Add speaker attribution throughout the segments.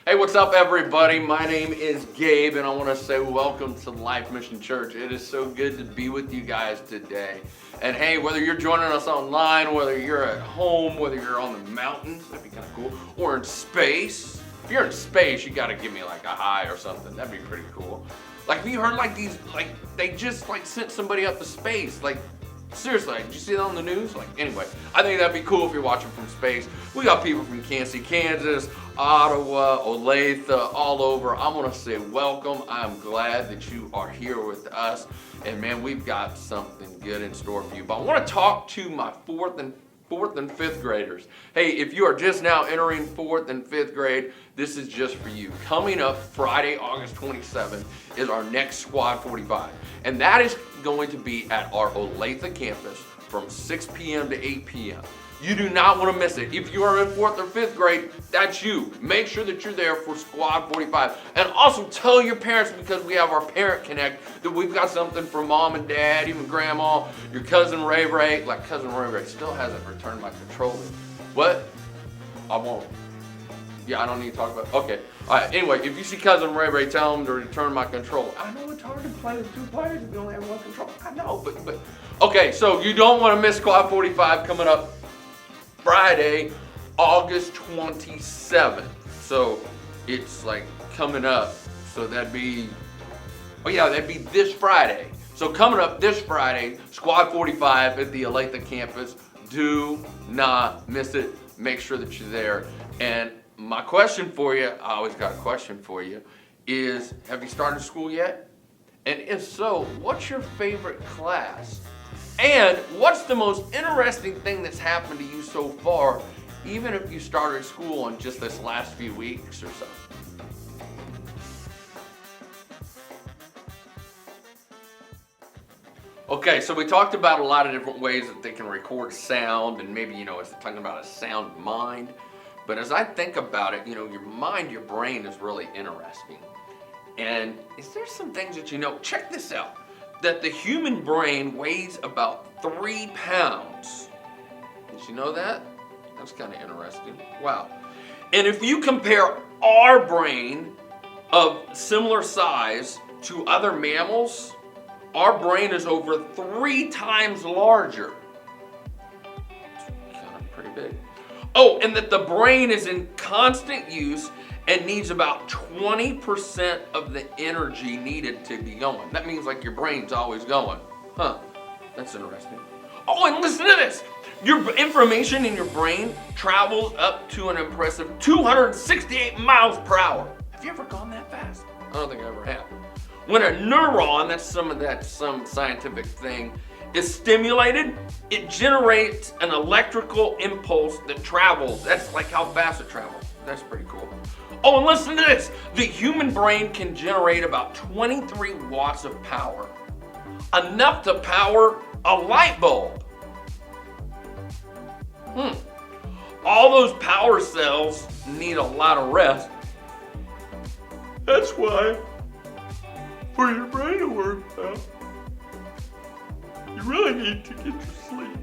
Speaker 1: Hey, what's up, everybody? My name is Gabe, and I want to say welcome to LifeMission Church. It is so good to be with you guys today. And hey, whether you're joining us online, whether you're at home, whether you're on the mountains, that'd be kind of cool, or in space. If you're in space, you got to give me like a hi or something. That'd be pretty cool. Like, have you heard like these, like they just like sent somebody up to space? Like, seriously, did you see that on the news? Like, anyway, I think that'd be cool if you're watching from space. We got people from Kansas, Ottawa, Olathe, all over. I want to say welcome. I'm glad that you are here with us. And man, we've got something good in store for you. But I want to talk to my fourth and fifth graders. Hey, if you are just now entering fourth and fifth grade, this is just for you. Coming up Friday, August 27th is our next Squad 45. And that is going to be at our Olathe campus from 6 p.m. to 8 p.m. You do not want to miss it. If you are in fourth or fifth grade, that's you. Make sure that you're there for Squad 45. And also tell your parents, because we have our Parent Connect, that we've got something for mom and dad, even grandma, your cousin Ray Ray. Like, cousin Ray Ray still hasn't returned my controller. What? I won't. Yeah, I don't need to talk about it. Okay. All right. Anyway, if you see cousin Ray Ray, tell him to return my controller. I know it's hard to play with two players if you only have one controller. I know, but okay. So you don't want to miss Squad 45 coming up Friday, August 27th. So it's like coming up. So that'd be this Friday. So coming up this Friday, Squad 45 at the Olathe campus. Do not miss it. Make sure that you're there. And my question for you, I always got a question for you, is have you started school yet? And if so, what's your favorite class? And what's the most interesting thing that's happened to you so far, even if you started school in just this last few weeks or so? Okay, so we talked about a lot of different ways that they can record sound, and maybe, it's talking about a sound mind. But as I think about it, your mind, your brain is really interesting. And is there some things that check this out, that the human brain weighs about 3 pounds. Did you know that? That's kind of interesting. Wow. And if you compare our brain of similar size to other mammals, our brain is over 3 times larger. It's kind of pretty big. Oh, and that the brain is in constant use and needs about 20% of the energy needed to be going. That means like your brain's always going. Huh, that's interesting. Oh, and listen to this. Your information in your brain travels up to an impressive 268 miles per hour. Have you ever gone that fast? I don't think I ever have. When a neuron, that's some scientific thing, is stimulated, it generates an electrical impulse that travels. That's like how fast it travels. That's pretty cool. Oh, and listen to this. The human brain can generate about 23 watts of power. Enough to power a light bulb. All those power cells need a lot of rest. That's why, for your brain to work well, you really need to get your sleep.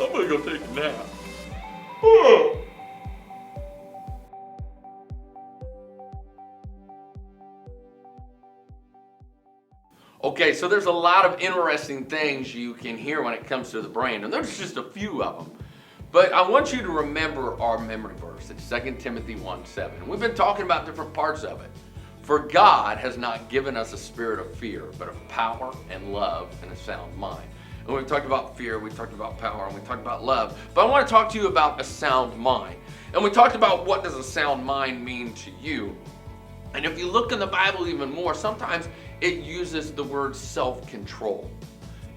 Speaker 1: I'm gonna go take a nap. Okay, so there's a lot of interesting things you can hear when it comes to the brain, and there's just a few of them. But I want you to remember our memory verse. It's 2 Timothy 1:7. We've been talking about different parts of it. For God has not given us a spirit of fear, but of power and love and a sound mind. And we've talked about fear, we talked about power, and we talked about love. But I want to talk to you about a sound mind. And we talked about what does a sound mind mean to you. And if you look in the Bible even more, sometimes it uses the word self-control.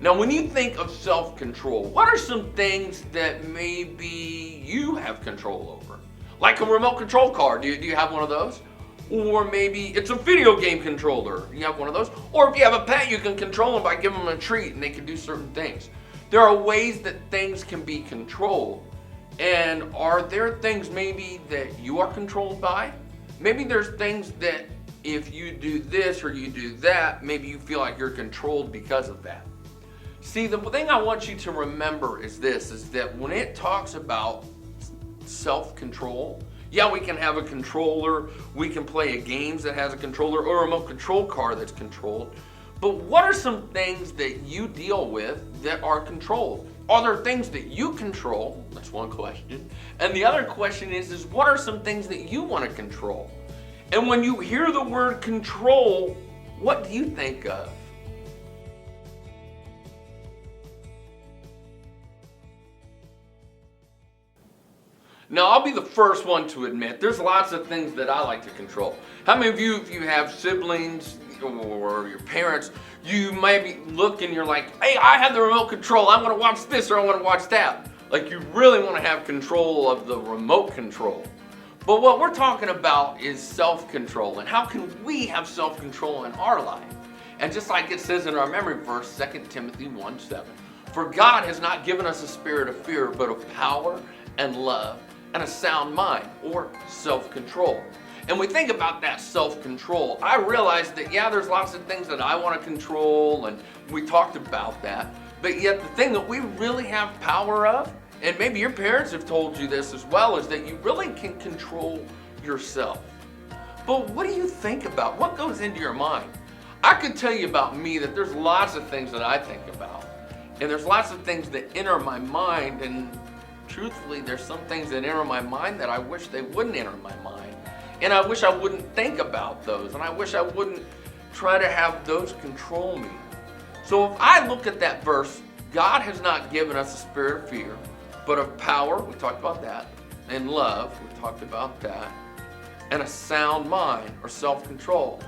Speaker 1: Now, when you think of self-control, what are some things that maybe you have control over? Like a remote control car, do you have one of those? Or maybe it's a video game controller. You have one of those. Or if you have a pet, you can control them by giving them a treat and they can do certain things. There are ways that things can be controlled. And are there things maybe that you are controlled by? Maybe there's things that if you do this or you do that, maybe you feel like you're controlled because of that. See, the thing I want you to remember is this, is that when it talks about self-control. Yeah, we can have a controller, we can play a games that has a controller or a remote control car that's controlled. But what are some things that you deal with that are controlled? Are there things that you control? That's one question. And the other question is what are some things that you want to control? And when you hear the word control, what do you think of? Now, I'll be the first one to admit, there's lots of things that I like to control. How many of you, if you have siblings or your parents, you maybe look and you're like, hey, I have the remote control. I want to watch this or I want to watch that. Like you really want to have control of the remote control. But what we're talking about is self-control. And how can we have self-control in our life? And just like it says in our memory verse, 2 Timothy 1:7, for God has not given us a spirit of fear, but of power and love and a sound mind, or self-control. And we think about that self-control. I realize that, yeah, there's lots of things that I want to control, and we talked about that. But yet the thing that we really have power of, and maybe your parents have told you this as well, is that you really can control yourself. But what do you think about? What goes into your mind? I could tell you about me that there's lots of things that I think about. And there's lots of things that enter my mind, and truthfully, there's some things that enter my mind that I wish they wouldn't enter my mind. And I wish I wouldn't think about those. And I wish I wouldn't try to have those control me. So if I look at that verse, God has not given us a spirit of fear, but of power, we talked about that, and love, we talked about that, and a sound mind or self-control,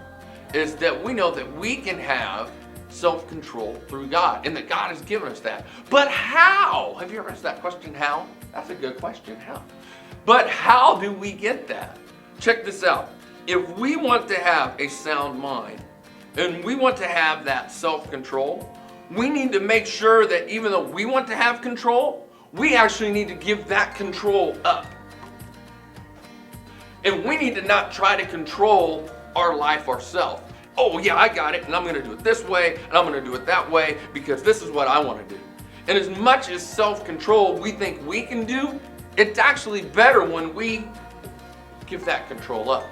Speaker 1: is that we know that we can have self-control through God, and that God has given us that. But how? Have you ever asked that question, how? That's a good question, how? But how do we get that? Check this out. If we want to have a sound mind, and we want to have that self-control, we need to make sure that even though we want to have control, we actually need to give that control up. And we need to not try to control our life ourselves. Oh yeah, I got it, and I'm going to do it this way, and I'm going to do it that way, because this is what I want to do. And as much as self-control we think we can do, it's actually better when we give that control up.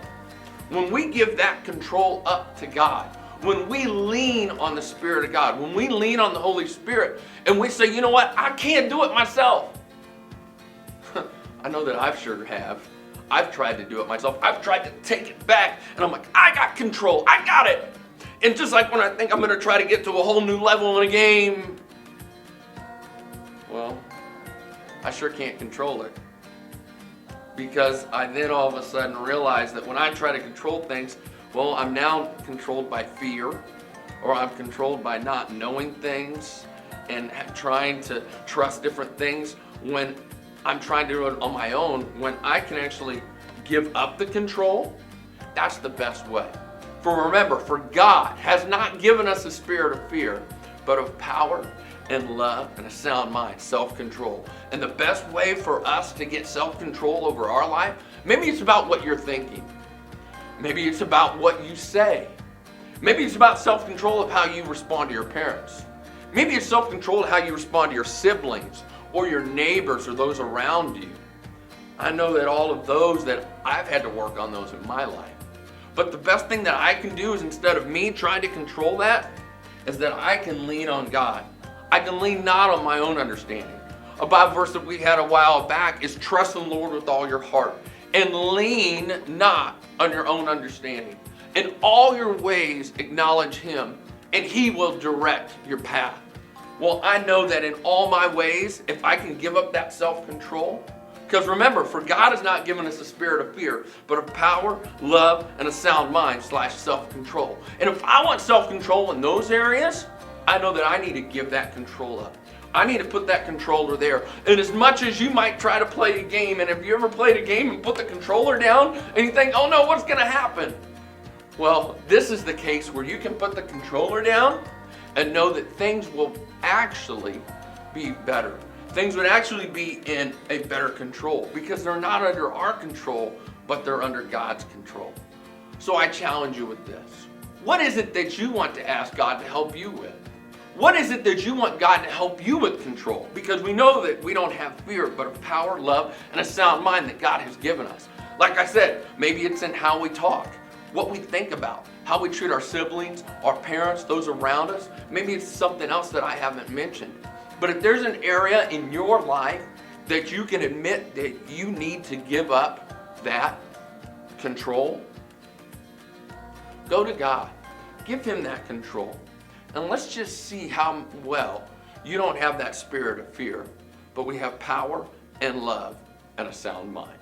Speaker 1: When we give that control up to God, when we lean on the Spirit of God, when we lean on the Holy Spirit, and we say, you know what, I can't do it myself. I know that I sure have. I've tried to do it myself. I've tried to take it back, and I'm like, I got control. I got it. And just like when I think I'm going to try to get to a whole new level in a game, well, I sure can't control it. Because I then all of a sudden realize that when I try to control things, well, I'm now controlled by fear, or I'm controlled by not knowing things and trying to trust different things when I'm trying to do it on my own. When I can actually give up the control, that's the best way. For remember, for God has not given us a spirit of fear, but of power and love and a sound mind, self-control. And the best way for us to get self-control over our life, maybe it's about what you're thinking. Maybe it's about what you say. Maybe it's about self-control of how you respond to your parents. Maybe it's self-control of how you respond to your siblings or your neighbors or those around you. I know that all of those that I've had to work on those in my life. But the best thing that I can do is, instead of me trying to control that, is that I can lean on God. I can lean not on my own understanding. A Bible verse that we had a while back is trust in the Lord with all your heart and lean not on your own understanding. In all your ways acknowledge Him, and He will direct your path. Well, I know that in all my ways, if I can give up that self-control, because remember, for God has not given us a spirit of fear, but of power, love, and a sound mind / self-control. And if I want self-control in those areas, I know that I need to give that control up. I need to put that controller there. And as much as you might try to play a game, and if you ever played a game and put the controller down and you think, oh no, what's going to happen? Well, this is the case where you can put the controller down and know that things will actually be better. Things would actually be in a better control, because they're not under our control, but they're under God's control. So I challenge you with this. What is it that you want to ask God to help you with? What is it that you want God to help you with control? Because we know that we don't have fear, but a power, love, and a sound mind that God has given us. Like I said, maybe it's in how we talk, what we think about, how we treat our siblings, our parents, those around us. Maybe it's something else that I haven't mentioned. But if there's an area in your life that you can admit that you need to give up that control, go to God. Give him that control. And let's just see how well you don't have that spirit of fear, but we have power and love and a sound mind.